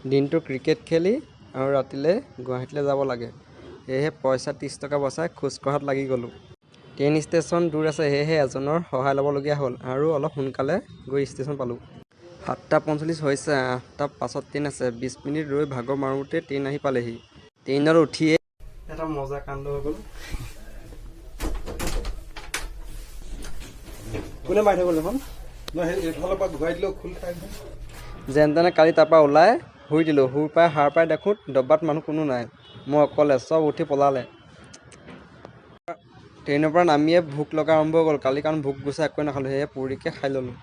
দিনটো ক্ৰিকেট খেলি আৰু ৰাতিলৈ গুৱাহাটীলৈ যাব লাগে। সেয়েহে পইচা 30 টকা বচাই খোজকঢ়াত লাগি গ'লোঁ। ট্ৰেইন ষ্টেচন দূৰ আছে, সেয়েহে এজনৰ সহায় ল'বলগীয়া হ'ল আৰু অলপ সোনকালে গৈ ষ্টেচন পালোঁ। 7:45 হৈছে, 8টা 5ত ট্ৰেইন আছে। 20 মিনিট ৰৈ ভাগৰ মাৰোঁতে ট্ৰেইন আহি পালেহি। ট্ৰেইনত উঠিয়ে এটা মজা কাণ্ড হৈ গ'ল। কোনে মাৰি থৈ গ'ল এখন? এইফালৰ পৰা ঘূৰাই দিলেও খোল খাই নহয়। যেন তেনে কালি তাৰপৰা ওলাই শুই দিলোঁ। সাৰ পাই দেখোঁ ডব্বাত মানুহ কোনো নাই, মই অকলে। চব উঠি পলালে। ট্ৰেইনৰ পৰা নামিয়ে ভোক লগা আৰম্ভ হৈ গ'ল। কালি কাৰণ ভোক গুচাই একোৱে নাখালোঁ, সেয়ে পুৰিকে খাই ল'লোঁ।